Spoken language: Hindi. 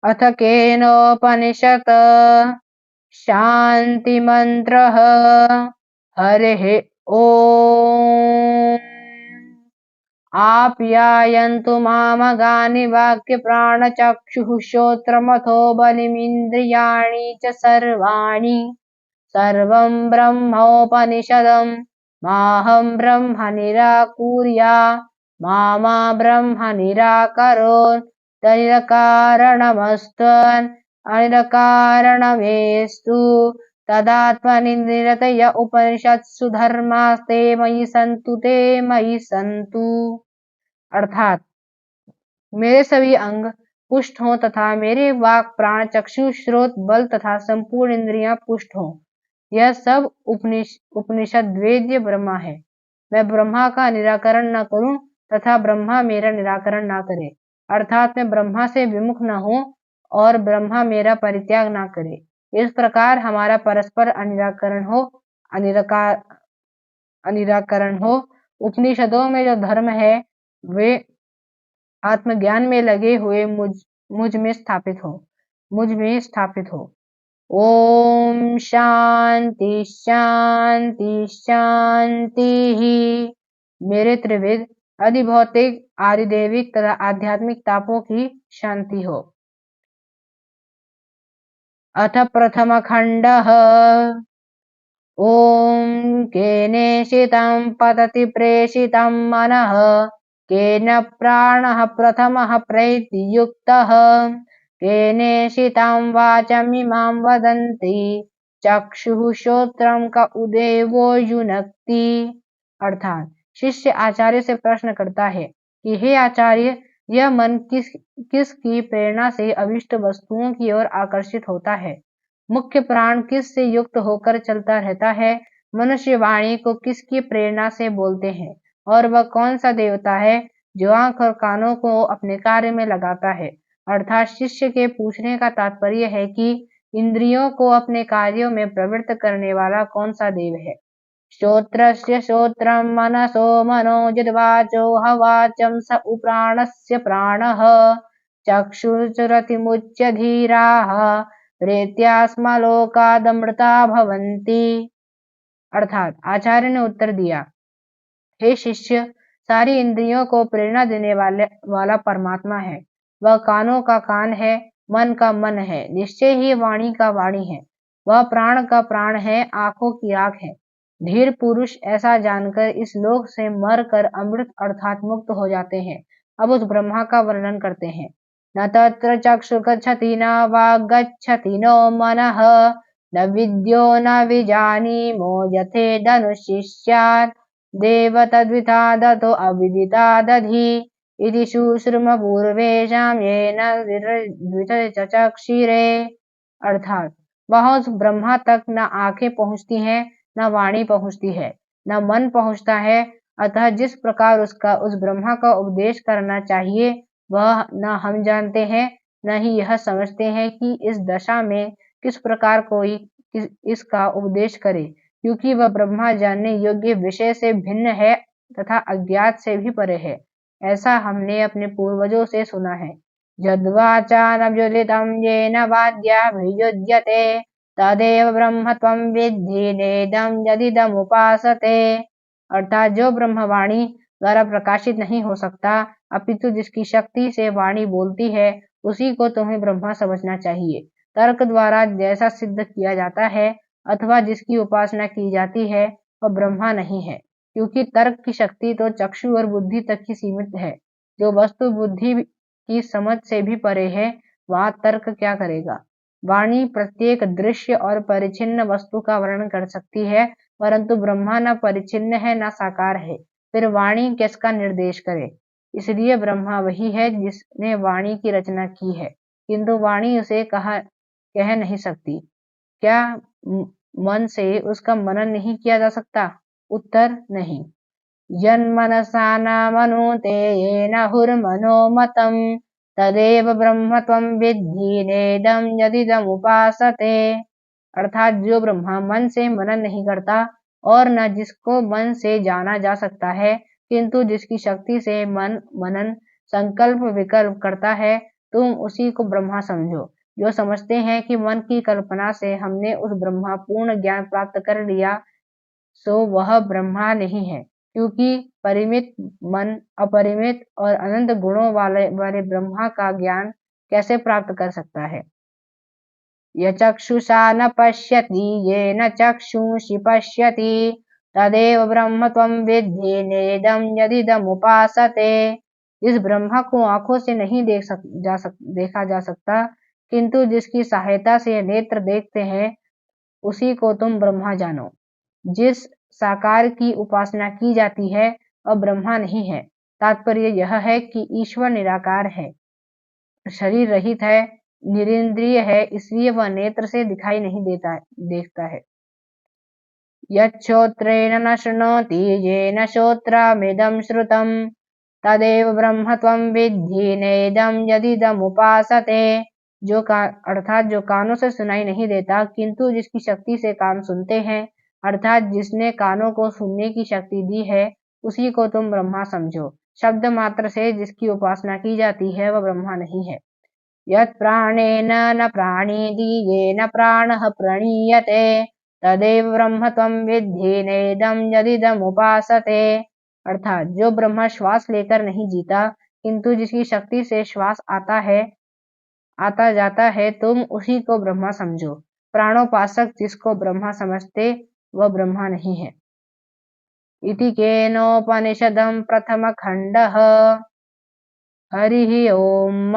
अथ केनोपनिषत् शान्तिमन्त्रः हरिः ॐ आप्यायन्तु मामगानि वाक्प्राणचक्षुः श्रोत्रमथो बलिमिन्द्रियाणि च सर्वाणि सर्वं ब्रह्मोपनिषदं माहं ब्रह्म निराकुर्या मा ब्रह्म निराकरोत् तनिरकारणमस्त्वन् अनिरकारणमेस्तु तदात्मनि निरतय उपनिषत्सु धर्मास्ते मयि सन्तु ते मयि सन्तु। अर्थात मेरे सभी अंग पुष्ट हों तथा मेरे वाक प्राण चक्षु श्रोत बल तथा संपूर्ण इंद्रियां पुष्ट हों। यह सब उपनिषद वेद्य ब्रह्मा है। मैं ब्रह्मा का निराकरण न करूं तथा ब्रह्मा मेरा निराकरण न करे, अर्थात मैं ब्रह्मा से विमुख न हो और ब्रह्मा मेरा परित्याग न करे। इस प्रकार हमारा परस्पर अनिराकरण हो। उपनिषदों में जो धर्म है वे आत्मज्ञान में लगे हुए मुझ में स्थापित हो। ओम शांति शांति शांति ही। मेरे त्रिविध अधिभौतिक आदिदेविक तथा आध्यात्मिक तापों की शांति हो। अथ प्रथम खंडः ओम केनेषितं पतति प्रेषितं मनः केन प्राणः प्रथमः प्रैतियुक्तः केनेषितं वाचमिमां वदन्ति चक्षुः श्रोत्रं क उदेवो युनक्ति। अर्थात शिष्य आचार्य से प्रश्न करता है कि हे आचार्य, यह मन किसकी प्रेरणा से अभिष्ट वस्तुओं की ओर आकर्षित होता है? मुख्य प्राण किस से युक्त होकर चलता रहता है? मनुष्य वाणी को किसकी प्रेरणा से बोलते हैं? और वह कौन सा देवता है जो आंख और कानों को अपने कार्य में लगाता है? अर्थात शिष्य के पूछने का तात्पर्य है कि इंद्रियों को अपने कार्यों में प्रवृत्त करने वाला कौन सा देव है? श्रोत्रस्य श्रोत्रं मनसो मनो यद्वाचो हवाचं स उप्राणस्य प्राणः चक्षुरुचरतिमुच्य धीराः प्रेत्यास्मलोकादमृता भवन्ति। अर्थात आचार्य ने उत्तर दिया, हे शिष्य, सारी इंद्रियों को प्रेरणा देने वाला परमात्मा है। वह कानों का कान है, मन का मन है, निश्चय ही वाणी का वाणी है। वह प्राण का प्राण है, आंखों की आंख है। धीर पुरुष ऐसा जानकर इस लोक से मर कर अमृत अर्थात मुक्त हो जाते हैं। अब उस ब्रह्मा का वर्णन करते हैं। न तत्र चक्षु गच्छति न वाग् गच्छति नो मनः न विद्यो न विजानीमो यथेदनुषि स्यात् देव तद्विता दतो अविदिता दधि इति शुश्रुमपूर्वेषां येन द्विचक्षिरे। अर्थात वहां उस ब्रह्मा तक न आंखें पहुंचती हैं, न वाणी पहुंचती है, न मन पहुंचता है। अतः जिस प्रकार उस ब्रह्मा का उपदेश करना चाहिए वह न हम जानते हैं, न ही यह समझते हैं कि इस दशा में किस प्रकार कोई इसका उपदेश करे, क्योंकि वह ब्रह्मा जानने योग्य विषय से भिन्न है तथा अज्ञात से भी परे है। ऐसा हमने अपने पूर्वजों से सुना है। यद्वाचानभ्युदितं येन वाद्याभियुज्यते तदेव ब्रह्म त्वं विद्धि नेदं यदिदमुपासते। अर्थात जो ब्रह्मवाणी द्वारा प्रकाशित नहीं हो सकता, अपितु जिसकी शक्ति से वाणी बोलती है, उसी को तुम्हें ब्रह्मा समझना चाहिए। तर्क द्वारा जैसा सिद्ध किया जाता है अथवा जिसकी उपासना की जाती है वह ब्रह्मा नहीं है, क्योंकि तर्क की शक्ति तो चक्षु और बुद्धि तक ही सीमित है। जो वस्तु बुद्धि की समझ से भी परे है वहां तर्क क्या करेगा। वाणी प्रत्येक दृश्य और परिच्छिन्न वस्तु का वर्णन कर सकती है, परंतु ब्रह्मा न परिच्छिन्न है न साकार है, फिर वाणी किसका निर्देश करे। इसलिए ब्रह्मा वही है जिसने वाणी की रचना की है, किंतु वाणी उसे कह नहीं सकती। क्या मन से उसका मनन नहीं किया जा सकता? उत्तर नहीं। यन्मनसा न मनुते येन हुर्मनोमतं तदेव ब्रह्म त्वं विद्धि नेदं यदिदमुपासते। अर्थात जो ब्रह्मा मन से मनन नहीं करता और न जिसको मन से जाना जा सकता है, किंतु जिसकी शक्ति से मन मनन संकल्प विकल्प करता है, तुम उसी को ब्रह्मा समझो। जो समझते हैं कि मन की कल्पना से हमने उस ब्रह्मा पूर्ण ज्ञान प्राप्त कर लिया, सो वह ब्रह्मा नहीं है, क्योंकि परिमित मन अपरिमित और अनंत गुणों वाले ब्रह्मा का ज्ञान कैसे प्राप्त कर सकता है। यचक्षुषा न पश्यति येन चक्षुषि पश्यति तदेव ब्रह्म त्वं विद्धि नेदं यदिदमुपासते। इस ब्रह्मा को आंखों से नहीं देखा जा सकता, किंतु जिसकी सहायता से नेत्र देखते हैं, उसी को तुम ब्रह्मा जानो। जिस साकार की उपासना की जाती है वह ब्रह्मा नहीं है। तात्पर्य यह है कि ईश्वर निराकार है, शरीर रहित है, निरिंद्रिय है, इसलिए वह नेत्र से दिखाई नहीं देखता है। यच्छ्रोत्रेण न शृणोति येन श्रोत्रमिदं श्रुतं तदेव ब्रह्म त्वं विद्धि नेदं यदिदमुपासते। अर्थात जो कानों से सुनाई नहीं देता, किंतु जिसकी शक्ति से कान सुनते हैं, अर्थात जिसने कानों को सुनने की शक्ति दी है, उसी को तुम ब्रह्मा समझो। शब्द मात्र से जिसकी उपासना की जाती है वह ब्रह्मा नहीं है। यत् प्राणेन न प्राणीति येन प्राणः प्रणीयते तदेव ब्रह्म त्वं विद्धि नेदं यदिदमुपासते। अर्थात जो ब्रह्मा श्वास लेकर नहीं जीता, किंतु जिसकी शक्ति से श्वास आता जाता है, तुम उसी को ब्रह्मा समझो। प्राणोपासक जिसको ब्रह्मा समझते, वह ब्रह्मा नहीं है। इति केनोपनिषदं प्रथमखण्डः। हरिः ओम्।